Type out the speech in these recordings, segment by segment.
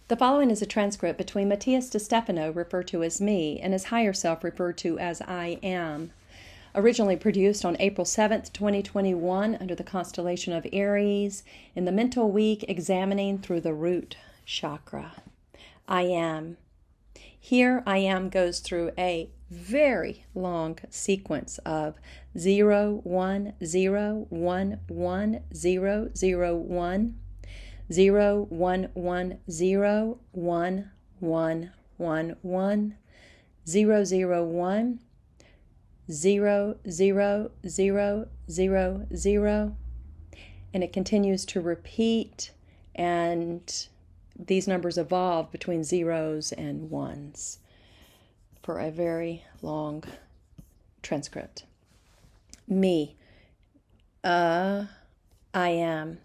The following is a transcript between Matías De Stefano, referred to as me, and his higher self, referred to as I am. Originally produced on April 7th, 2021, under the constellation of Aries, in the mental week examining through the root chakra. I am. Here, I am goes through a very long sequence of 0, 1, 0, 1, 1, 0, 0, 1, 0, 1, 1, 0, 1, 1, 1, 1, 0, 0, 1, 0, 0, 0, 0, 0, and it continues to repeat, and these numbers evolve between zeros and ones for a very long transcript. Me. I am.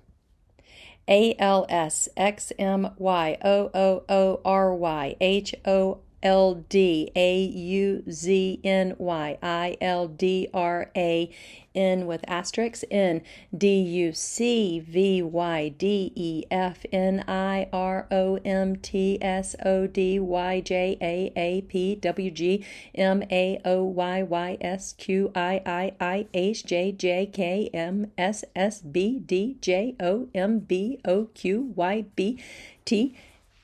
ALSXMYOORYHOLDAUZNYILDRAN with asterisks N DUCVYDEFNIROMTSODYJAAPWGMAOYYSQIIIHJJKMSSBDJOMBOQYBT.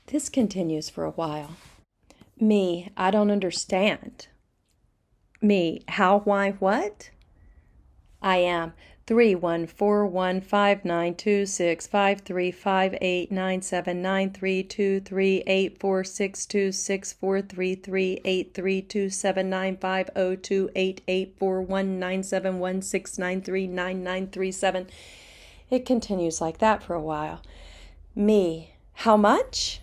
This continues for a while. Me, I don't understand. Me, how, why, what? I am 31415926535897793223846264338419716939937. It continues like that for a while. Me, how much?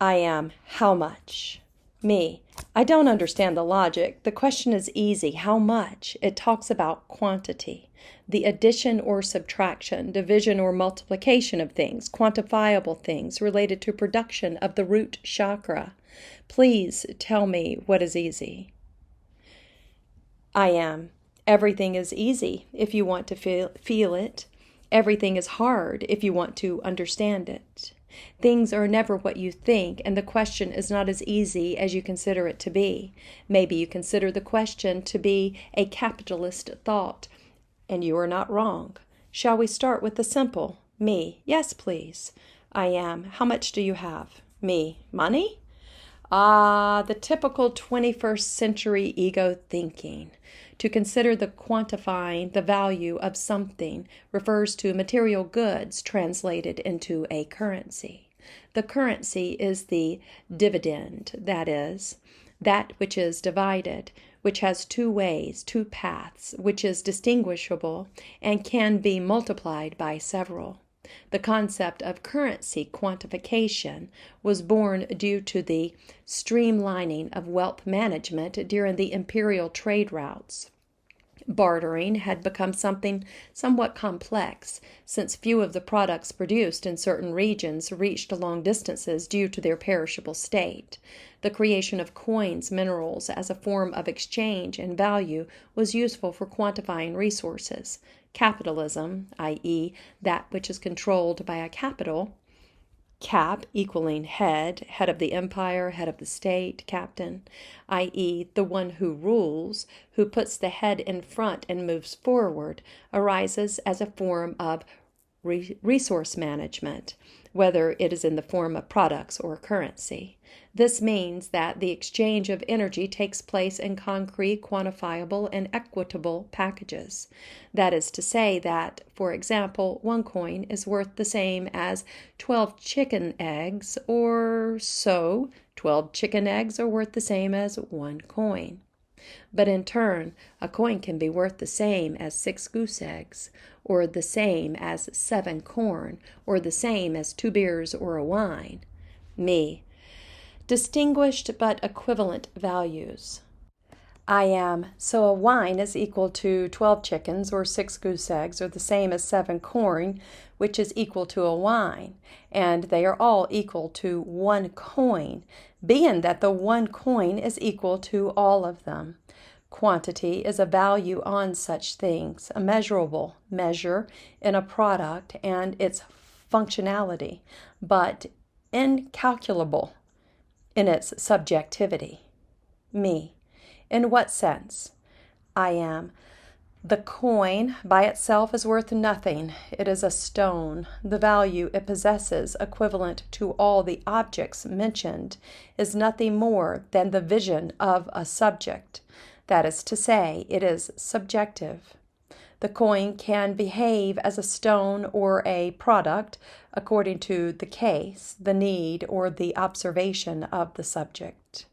I am, how much? Me, I don't understand the logic. The question is easy. How much? It talks about quantity, the addition or subtraction, division or multiplication of things, quantifiable things related to production of the root chakra. Please tell me what is easy. I am. Everything is easy if you want to feel it. Everything is hard if you want to understand it. Things are never what you think, and the question is not as easy as you consider it to be. Maybe you consider the question to be a capitalist thought, and you are not wrong. Shall we start with the simple? Me. Yes, please. I am. How much do you have? Me. Money? Ah, the typical 21st century ego thinking. To consider the quantifying the value of something refers to material goods translated into a currency. The currency is the dividend, that is, that which is divided, which has two ways, two paths, which is distinguishable and can be multiplied by several. The concept of currency quantification was born due to the streamlining of wealth management during the imperial trade routes. Bartering had become something somewhat complex, since few of the products produced in certain regions reached long distances due to their perishable state. The creation of coins, minerals, as a form of exchange and value was useful for quantifying resources. Capitalism, i.e., that which is controlled by a capital, cap equaling head, head of the empire, head of the state, captain, i.e., the one who rules, who puts the head in front and moves forward, arises as a form of resource management, whether it is in the form of products or currency. This means that the exchange of energy takes place in concrete, quantifiable, and equitable packages. That is to say that, for example, one coin is worth the same as 12 chicken eggs, or so 12 chicken eggs are worth the same as one coin. But in turn, a coin can be worth the same as 6 goose eggs, or the same as 7 corn, or the same as 2 beers or a wine. Me. Distinguished but equivalent values. I am. So a wine is equal to 12 chickens or 6 goose eggs, or the same as 7 corn, which is equal to a wine, and they are all equal to 1 coin, being that the 1 coin is equal to all of them. Quantity is a value on such things, a measurable measure in a product and its functionality, but incalculable in its subjectivity. Me. In what sense? I am. The coin by itself is worth nothing. It is a stone. The value it possesses, equivalent to all the objects mentioned, is nothing more than the vision of a subject. That is to say, it is subjective. The coin can behave as a stone or a product according to the case, the need, or the observation of the subject.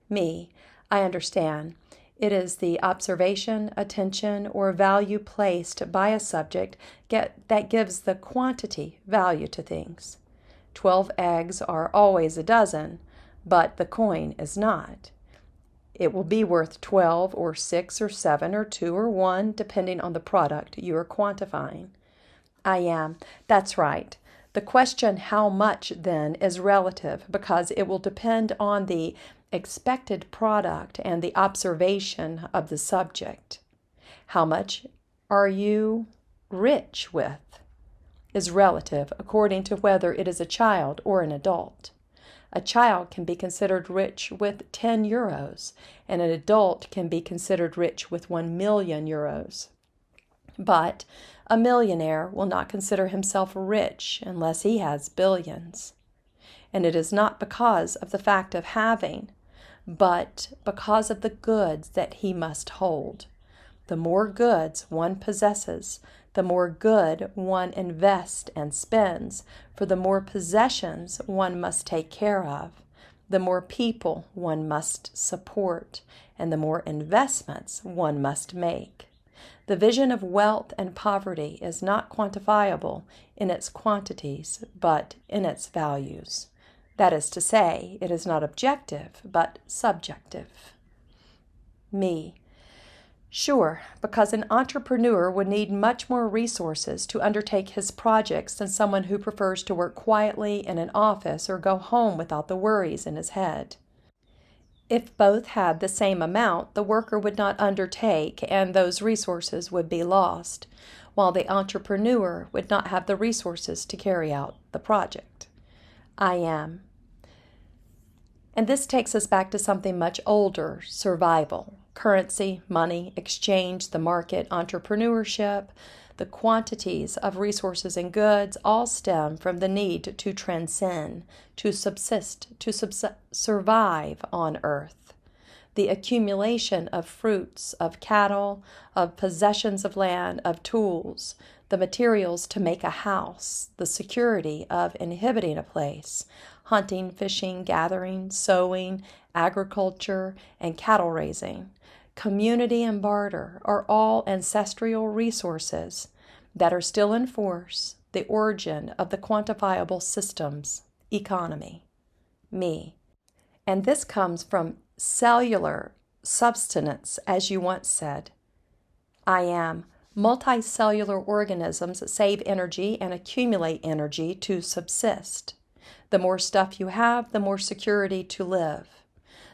Me. I understand. It is the observation, attention, or value placed by a subject that gives the quantity value to things. 12 eggs are always a dozen, but the coin is not. It will be worth 12 or 6 or 7 or 2 or 1, depending on the product you are quantifying. I am. That's right. The question how much, then, is relative because it will depend on the expected product and the observation of the subject. How much are you rich with is relative according to whether it is a child or an adult. A child can be considered rich with 10 euros, and an adult can be considered rich with 1 million euros. But a millionaire will not consider himself rich unless he has billions. And it is not because of the fact of having, but because of the goods that he must hold. The more goods one possesses, the more good one invests and spends, for the more possessions one must take care of, the more people one must support, and the more investments one must make. The vision of wealth and poverty is not quantifiable in its quantities, but in its values. That is to say, it is not objective, but subjective. Me. Sure, because an entrepreneur would need much more resources to undertake his projects than someone who prefers to work quietly in an office or go home without the worries in his head. If both had the same amount, the worker would not undertake, and those resources would be lost, while the entrepreneur would not have the resources to carry out the project. I am. And this takes us back to something much older, survival. Currency, money, exchange, the market, entrepreneurship, the quantities of resources and goods all stem from the need to transcend, to subsist, to survive on earth. The accumulation of fruits, of cattle, of possessions of land, of tools, the materials to make a house, the security of inhabiting a place, hunting, fishing, gathering, sowing, agriculture, and cattle raising, community and barter are all ancestral resources that are still in force, the origin of the quantifiable systems, economy. Me. And this comes from cellular substance, as you once said. I am. Multicellular organisms save energy and accumulate energy to subsist. The more stuff you have, the more security to live.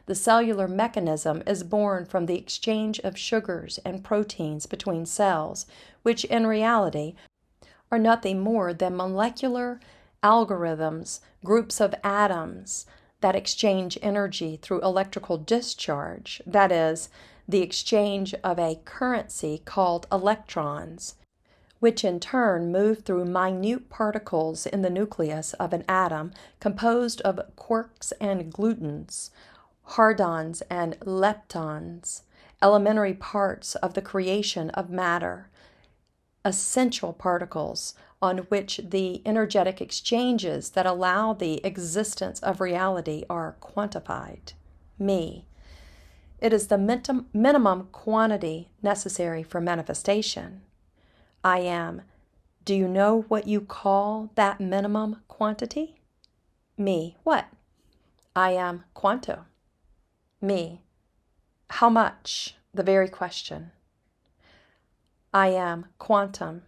The cellular mechanism is born from the exchange of sugars and proteins between cells, which in reality are nothing more than molecular algorithms, groups of atoms that exchange energy through electrical discharge, that is, the exchange of a currency called electrons, which in turn move through minute particles in the nucleus of an atom composed of quarks and gluons, hardons and leptons, elementary parts of the creation of matter, essential particles on which the energetic exchanges that allow the existence of reality are quantified. Me. It is the minimum quantity necessary for manifestation. I am. Do you know what you call that minimum quantity? Me. What? I am. Quanto. Me. How much? The very question. I am. Quantum.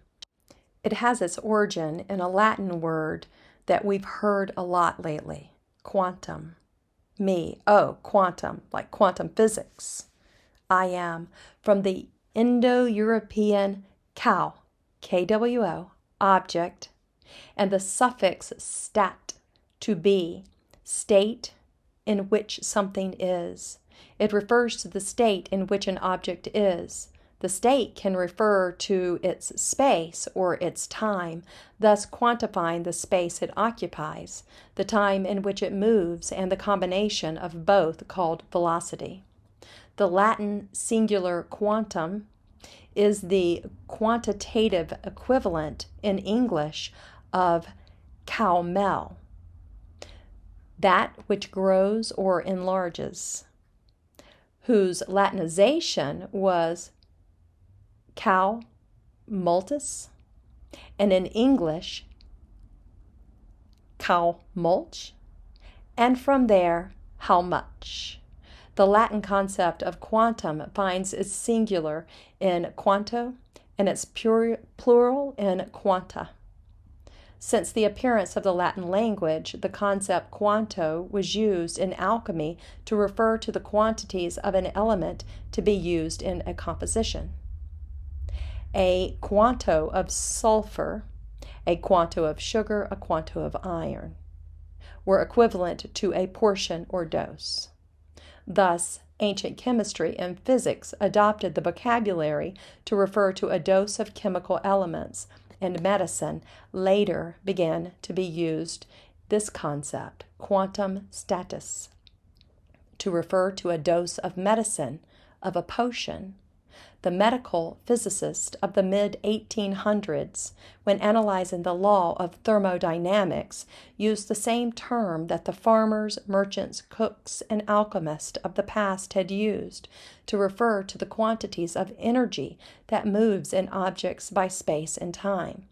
It has its origin in a Latin word that we've heard a lot lately. Quantum. Me. Oh, quantum, like quantum physics. I am. From the Indo-European cow, KWO, object, and the suffix stat, To be, state in which something is. It refers to the state in which an object is. The state can refer to its space or its time, thus quantifying the space it occupies, the time in which it moves, and the combination of both called velocity. The Latin singular quantum is the quantitative equivalent in English of caumel, that which grows or enlarges, whose Latinization was cal multus, and in English, cal mulch, and from there, how much. The Latin concept of quantum finds its singular in quanto and its plural in quanta. Since the appearance of the Latin language, the concept quanto was used in alchemy to refer to the quantities of an element to be used in a composition. A quanto of sulfur, a quanto of sugar, a quanto of iron were equivalent to a portion or dose. Thus, ancient chemistry and physics adopted the vocabulary to refer to a dose of chemical elements, and medicine later began to be used this concept, quantum status, to refer to a dose of medicine, of a potion. The medical physicist of the mid-1800s, when analyzing the law of thermodynamics, used the same term that the farmers, merchants, cooks, and alchemists of the past had used to refer to the quantities of energy that moves in objects by space and time.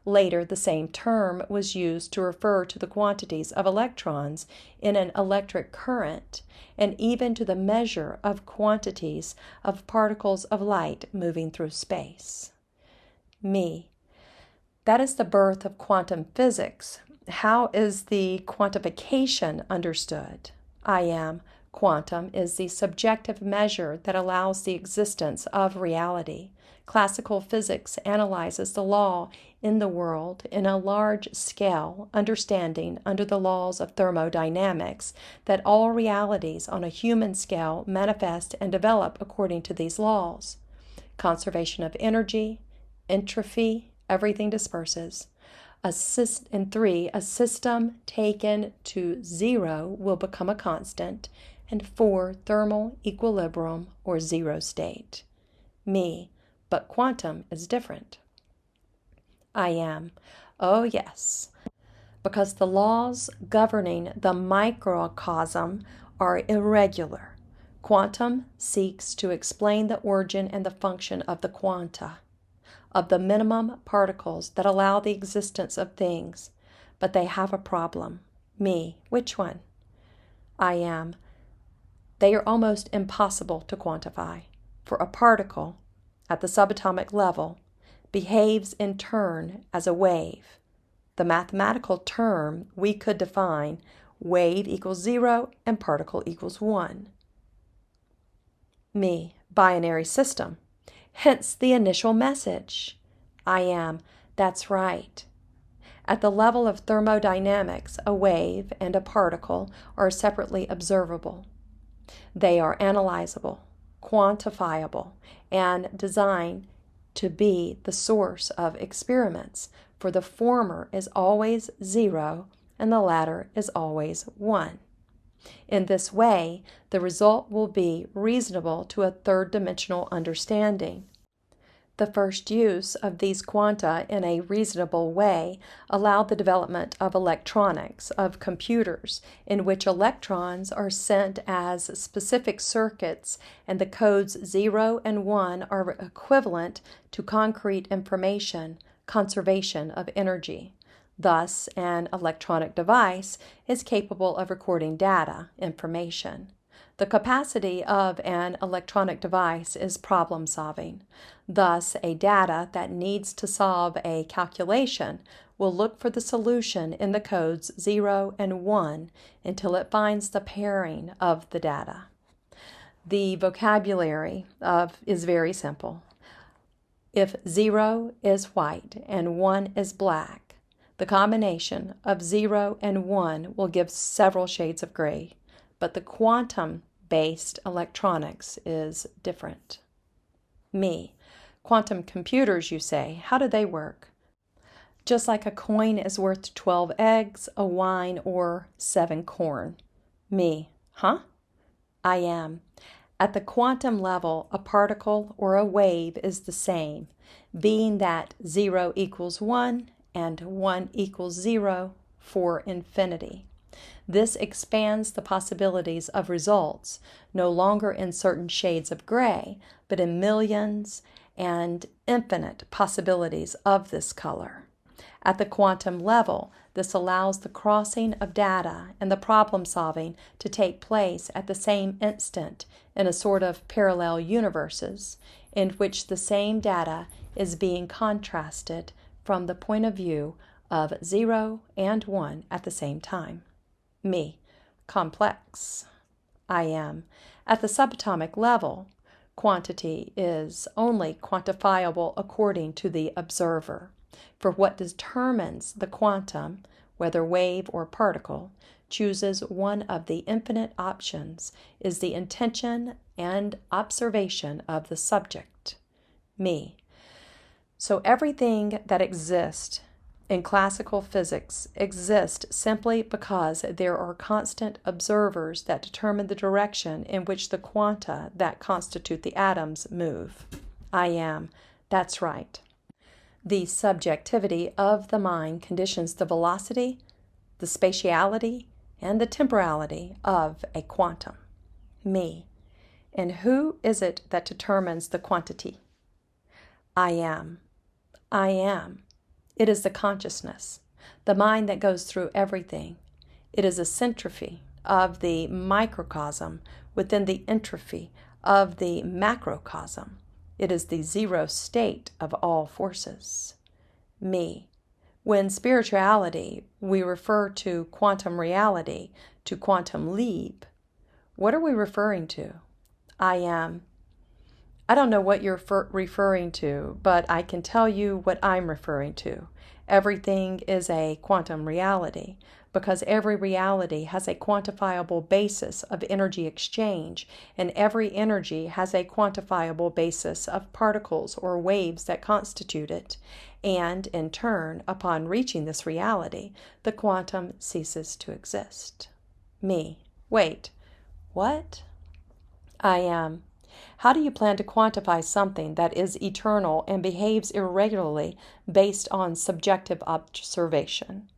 Later, the same term was used to refer to the quantities of electrons in an electric current, and even to the measure of quantities of particles of light moving through space. Me. That is the birth of quantum physics. How is the quantification understood? I am. Quantum is the subjective measure that allows the existence of reality. Classical physics analyzes the law in the world in a large scale, understanding under the laws of thermodynamics that all realities on a human scale manifest and develop according to these laws. Conservation of energy, entropy, everything disperses. And 3, a system taken to 0 will become a constant, and 4, thermal equilibrium or zero state. Me. But quantum is different. I am. Oh, yes. Because the laws governing the microcosm are irregular. Quantum seeks to explain the origin and the function of the quanta, of the minimum particles that allow the existence of things. But they have a problem. Me. Which one? I am. They are almost impossible to quantify. For a particle, at the subatomic level, behaves in turn as a wave. The mathematical term we could define, wave equals 0 and particle equals 1. Me, binary system. Hence the initial message. I am. That's right. At the level of thermodynamics, a wave and a particle are separately observable. They are analyzable, quantifiable, and designed to be the source of experiments, for the former is always 0 and the latter is always 1. In this way, the result will be reasonable to a third-dimensional understanding. The first use of these quanta in a reasonable way allowed the development of electronics, of computers, in which electrons are sent as specific circuits and the codes 0 and 1 are equivalent to concrete information, conservation of energy. Thus, an electronic device is capable of recording data, information. The capacity of an electronic device is problem solving. Thus, a data that needs to solve a calculation will look for the solution in the codes 0 and 1 until it finds the pairing of the data. The vocabulary is very simple. If 0 is white and 1 is black, The combination of 0 and 1 will give several shades of gray, but the quantum-based electronics is different. Me. Quantum computers, you say. How do they work? Just like a coin is worth 12 eggs, a wine, or 7 corn. Me. Huh? I am. At the quantum level, a particle or a wave is the same, being that 0 equals 1 and 1 equals 0 for infinity. This expands the possibilities of results, no longer in certain shades of gray, but in millions and infinite possibilities of this color. At the quantum level, this allows the crossing of data and the problem solving to take place at the same instant in a sort of parallel universes in which the same data is being contrasted from the point of view of 0 and 1 at the same time. Me. Complex. I am. At the subatomic level, quantity is only quantifiable according to the observer. For what determines the quantum, whether wave or particle, chooses one of the infinite options is the intention and observation of the subject. Me. So everything that exists in classical physics exists simply because there are constant observers that determine the direction in which the quanta that constitute the atoms move. I am. That's right. The subjectivity of the mind conditions the velocity, the spatiality, and the temporality of a quantum. Me. And who is it that determines the quantity? I am. I am. It is the consciousness, the mind that goes through everything. It is a centrophy of the microcosm within the entropy of the macrocosm. It is the zero state of all forces. Me. When spirituality, we refer to quantum reality, to quantum leap. What are we referring to? I am. I don't know what you're referring to, but I can tell you what I'm referring to. Everything is a quantum reality because every reality has a quantifiable basis of energy exchange, and every energy has a quantifiable basis of particles or waves that constitute it. And, in turn, upon reaching this reality, the quantum ceases to exist. Me. Wait. What? I am. How do you plan to quantify something that is eternal and behaves irregularly based on subjective observation?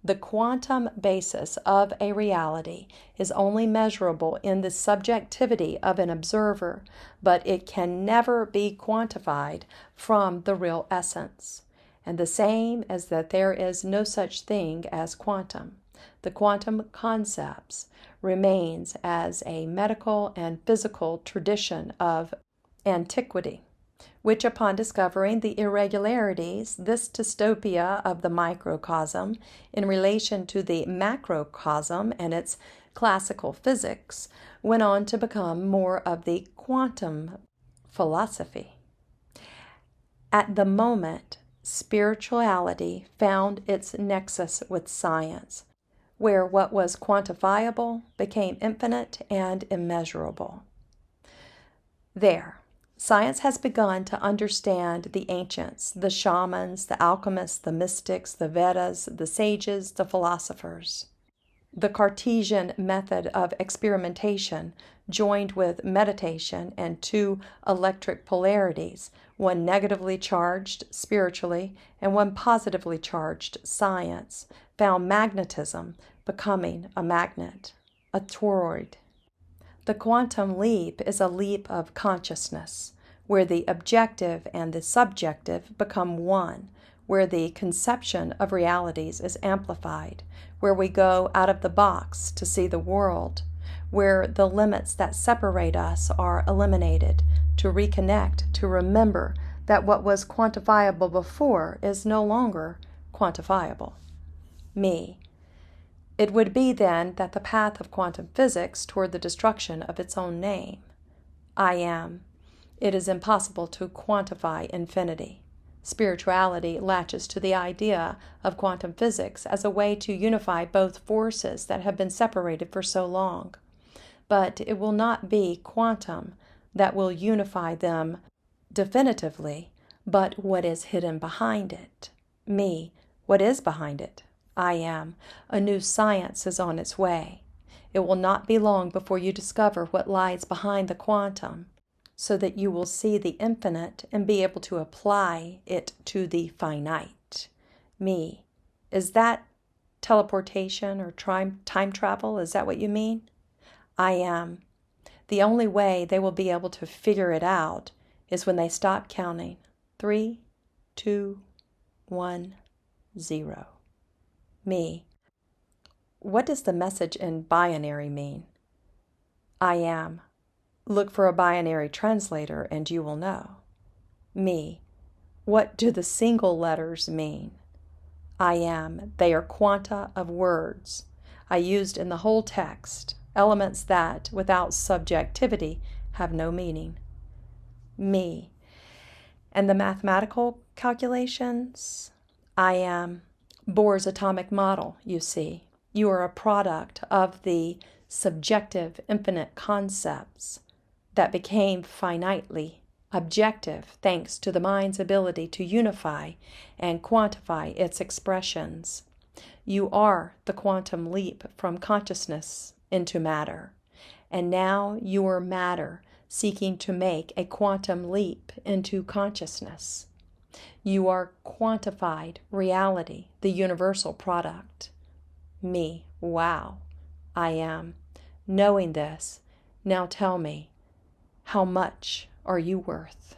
The quantum basis of a reality is only measurable in the subjectivity of an observer, but it can never be quantified from the real essence. And the same as that there is no such thing as quantum. The quantum concepts remains as a medical and physical tradition of antiquity, which upon discovering the irregularities, this dystopia of the microcosm in relation to the macrocosm and its classical physics, went on to become more of the quantum philosophy. At the moment, spirituality found its nexus with science, where what was quantifiable became infinite and immeasurable. There, science has begun to understand the ancients, the shamans, the alchemists, the mystics, the Vedas, the sages, the philosophers. The Cartesian method of experimentation, joined with meditation and two electric polarities, one negatively charged spiritually and one positively charged science, found magnetism becoming a magnet, a toroid. The quantum leap is a leap of consciousness, where the objective and the subjective become one, where the conception of realities is amplified, where we go out of the box to see the world, where the limits that separate us are eliminated, to reconnect, to remember that what was quantifiable before is no longer quantifiable. Me. It would be then that the path of quantum physics toward the destruction of its own name. I am. It is impossible to quantify infinity. Spirituality latches to the idea of quantum physics as a way to unify both forces that have been separated for so long. But it will not be quantum that will unify them definitively, but what is hidden behind it. Me, what is behind it? I am. A new science is on its way. It will not be long before you discover what lies behind the quantum, so that you will see the infinite and be able to apply it to the finite. Me, is that teleportation or time travel? Is that what you mean? I am. The only way they will be able to figure it out is when they stop counting. 3, 2, 1, 0. Me. What does the message in binary mean? I am. Look for a binary translator and you will know. Me. What do the single letters mean? I am. They are quanta of words. I used in the whole text elements that, without subjectivity, have no meaning. Me. And the mathematical calculations? I am. Bohr's atomic model, you see. You are a product of the subjective infinite concepts that became finitely objective thanks to the mind's ability to unify and quantify its expressions. You are the quantum leap from consciousness into matter, and now you are matter seeking to make a quantum leap into consciousness. You are quantified reality, the universal product. Me, wow, I am. Knowing this, now tell me, how much are you worth?